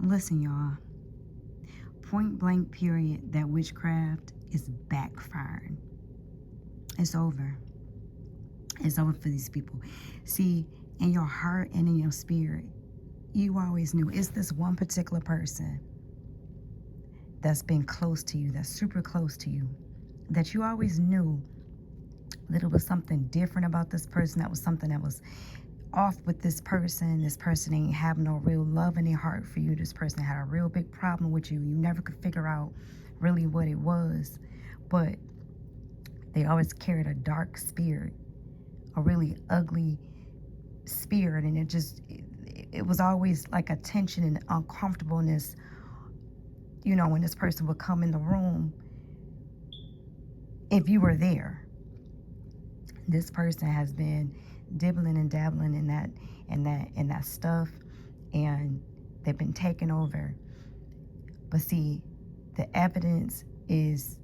Listen, y'all. Point blank period, that witchcraft is backfiring. It's over. It's over for these people. See, in your heart and in your spirit, you always knew it's this one particular person that's been close to you, that's super close to you, that you always knew that it was something different about this person, that was something that was off with this person. This person ain't have no real love in their heart for you. This person had a real big problem with you. You never could figure out really what it was, but they always carried a dark spirit, a really ugly spirit, and it was always like a tension and uncomfortableness. When this person would come in the room, if you were there, this person has been dibbling and dabbling in that stuff, and they've been taken over. But see, the evidence is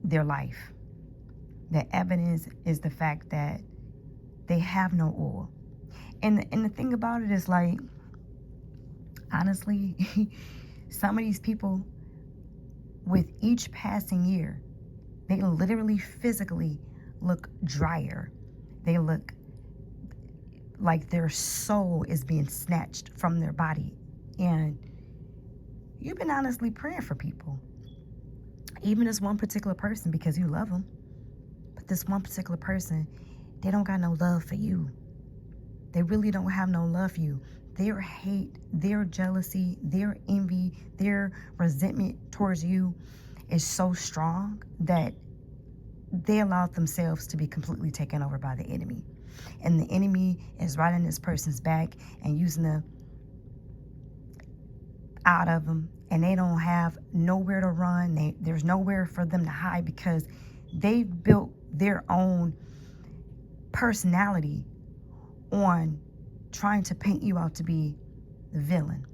their life. The evidence is the fact that they have no oil. And the thing about it is, like, honestly, some of these people, with each passing year, they literally physically look drier. They look like their soul is being snatched from their body. And you've been honestly praying for people, even this one particular person, because you love them. But this one particular person, they don't got no love for you. They really don't have no love for you. Their hate, their jealousy, their envy, their resentment towards you is so strong that they allowed themselves to be completely taken over by the enemy. And the enemy is riding this person's back and using the out of them, and they don't have nowhere to run. There's nowhere for them to hide, because they've built their own personality on trying to paint you out to be the villain.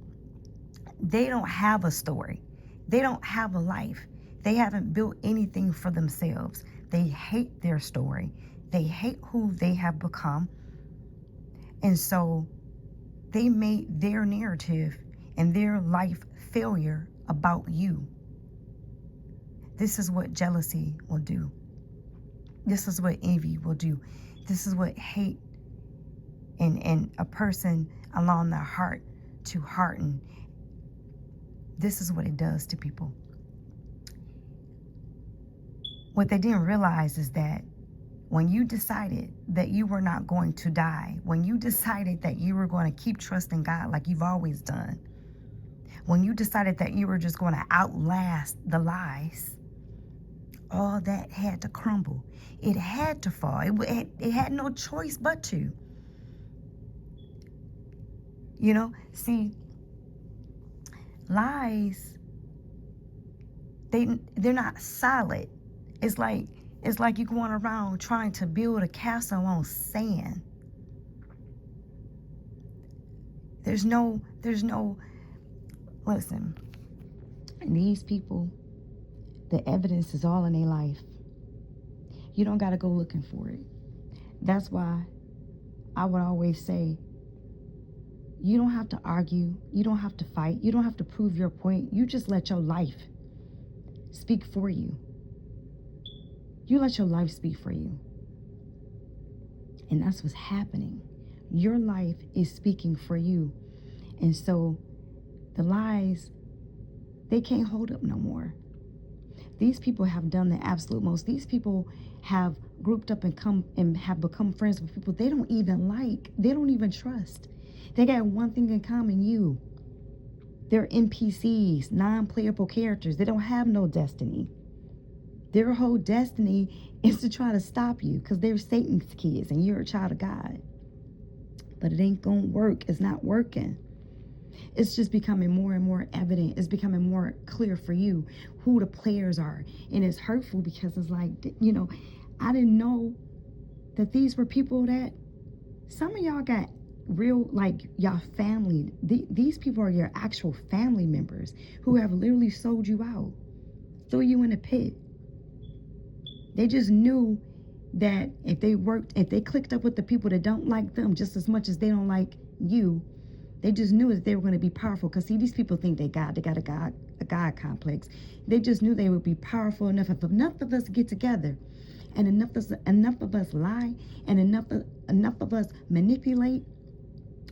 They don't have a story. They don't have a life. They haven't built anything for themselves. They hate their story. They hate who they have become. And so they made their narrative and their life failure about you. This is what jealousy will do. This is what envy will do. This is what hate and a person allowing their heart to harden. This is what it does to people. What they didn't realize is that when you decided that you were not going to die, when you decided that you were going to keep trusting God like you've always done, when you decided that you were just going to outlast the lies, all that had to crumble. It had to fall. It had no choice but to. See, lies, they're not solid. It's like you're going around trying to build a castle on sand. There's no, listen, these people, the evidence is all in their life. You don't got to go looking for it. That's why I would always say, you don't have to argue. You don't have to fight. You don't have to prove your point. You just let your life speak for you. You let your life speak for you. And that's what's happening. Your life is speaking for you. And so the lies, they can't hold up no more. These people have done the absolute most. These people have grouped up and have become friends with people they don't even like. They don't even trust. They got one thing in common, you. They're NPCs, non-playable characters. They don't have no destiny. Their whole destiny is to try to stop you because they're Satan's kids and you're a child of God. But it ain't gonna work. It's not working. It's just becoming more and more evident. It's becoming more clear for you who the players are. And it's hurtful because it's like, I didn't know that these were people that some of y'all got real, like, y'all family. These people are your actual family members who have literally sold you out, threw you in a pit. They just knew that if they clicked up with the people that don't like them just as much as they don't like you, They just knew that they were going to be powerful. Because see, these people think they got a God complex. They just knew they would be powerful enough. If enough of us get together, and enough of us lie, and enough of us manipulate,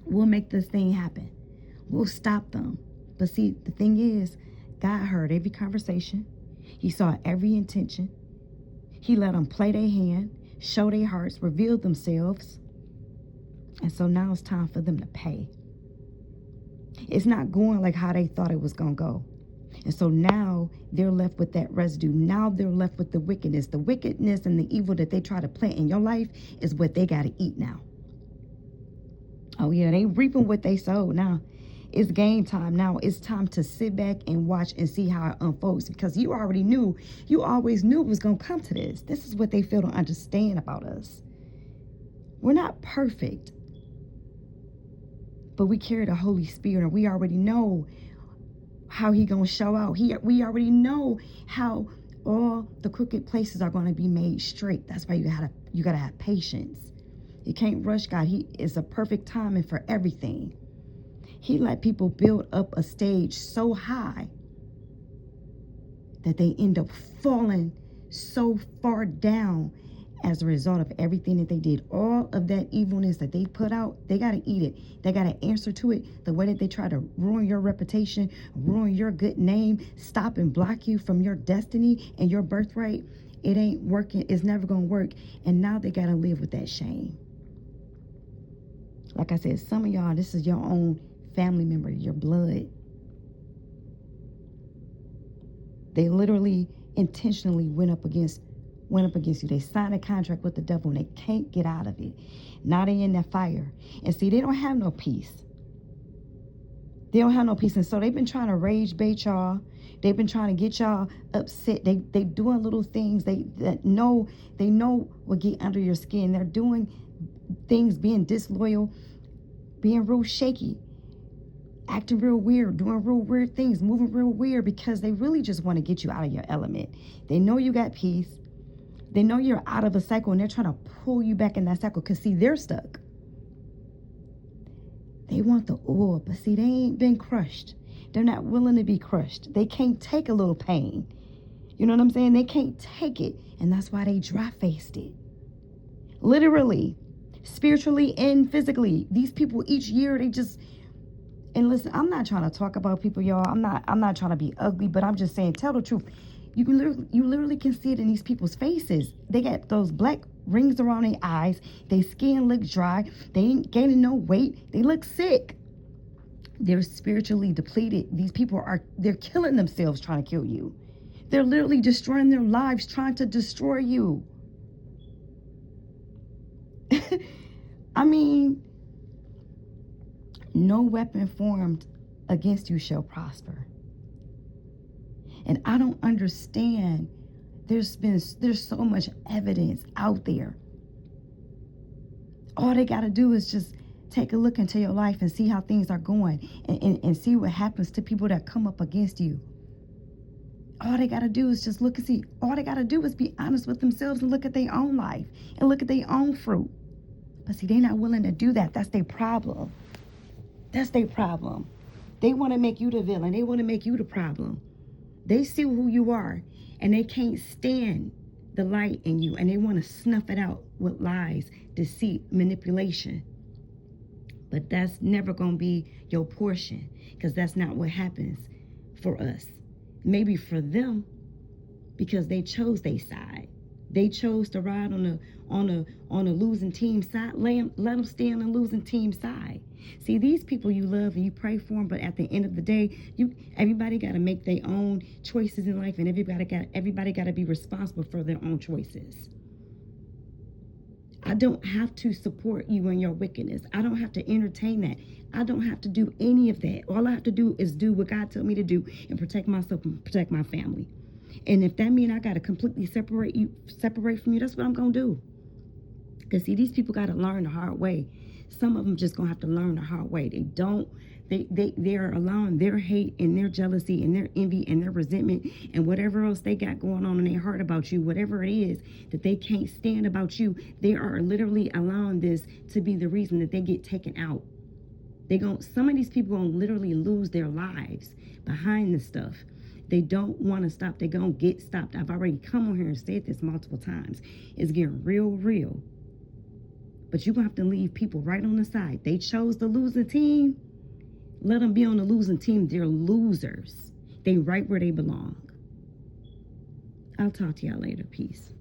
we'll make this thing happen. We'll stop them. But see, the thing is, God heard every conversation. He saw every intention. He let them play their hand, show their hearts, reveal themselves. And so now it's time for them to pay. It's not going like how they thought it was going to go. And so now they're left with that residue. Now they're left with the wickedness. The wickedness and the evil that they try to plant in your life is what they got to eat now. Oh, yeah, they reaping what they sowed now. It's game time now. It's time to sit back and watch and see how it unfolds, because you always knew it was going to come to this. This is what they fail to understand about us. We're not perfect, but we carry the Holy Spirit, and we already know how he going to show out. We already know how all the crooked places are going to be made straight. That's why you got to have patience. You can't rush God. He is a perfect timing for everything. He let people build up a stage so high that they end up falling so far down as a result of everything that they did. All of that evilness that they put out, they got to eat it. They got to answer to it. The way that they try to ruin your reputation, ruin your good name, stop and block you from your destiny and your birthright, it ain't working. It's never going to work. And now they got to live with that shame. Like I said, some of y'all, this is your own family member, your blood. They literally intentionally went up against you. They signed a contract with the devil and they can't get out of it. Now they in that fire. And see, they don't have no peace. They don't have no peace. And so they've been trying to rage bait y'all. They've been trying to get y'all upset. They doing little things they know will get under your skin. They're doing things, being disloyal, being real shaky, acting real weird, doing real weird things, moving real weird, because they really just want to get you out of your element. They know you got peace. They know you're out of a cycle, and they're trying to pull you back in that cycle, because see, they're stuck. They want the oil, but see, they ain't been crushed. They're not willing to be crushed. They can't take a little pain. You know what I'm saying? They can't take it, and that's why they dry-faced it. Literally, spiritually and physically. These people each year, they just... And listen, I'm not trying to talk about people, y'all. I'm not trying to be ugly, but I'm just saying, tell the truth. You literally can see it in these people's faces. They got those black rings around their eyes. Their skin looks dry. They ain't gaining no weight. They look sick. They're spiritually depleted. These people they're killing themselves trying to kill you. They're literally destroying their lives trying to destroy you. I mean, no weapon formed against you shall prosper. And I don't understand. There's so much evidence out there. All they got to do is just take a look into your life and see how things are going, and see what happens to people that come up against you. All they got to do is just look and see. All they got to do is be honest with themselves and look at their own life and look at their own fruit. But see, they're not willing to do that. That's their problem. That's their problem. They want to make you the villain. They want to make you the problem. They see who you are, and they can't stand the light in you, and they want to snuff it out with lies, deceit, manipulation. But that's never going to be your portion, because that's not what happens for us. Maybe for them, because they chose their side. They chose to ride on a losing team side. Let them stay on the losing team side. See, these people you love and you pray for them, but at the end of the day, everybody got to make their own choices in life, and everybody got to be responsible for their own choices. I don't have to support you in your wickedness. I don't have to entertain that. I don't have to do any of that. All I have to do is do what God told me to do and protect myself and protect my family. And if that means I got to completely separate from you, that's what I'm going to do. Because see, these people got to learn the hard way. Some of them just going to have to learn the hard way. They are allowing their hate and their jealousy and their envy and their resentment and whatever else they got going on in their heart about you, whatever it is that they can't stand about you, they are literally allowing this to be the reason that they get taken out. Some of these people gonna literally lose their lives behind this stuff. They don't want to stop. They're gonna get stopped. I've already come on here and said this multiple times. It's getting real. But you're gonna have to leave people right on the side. They chose the losing team. Let them be on the losing team. They're losers. They right where they belong. I'll talk to y'all later. Peace.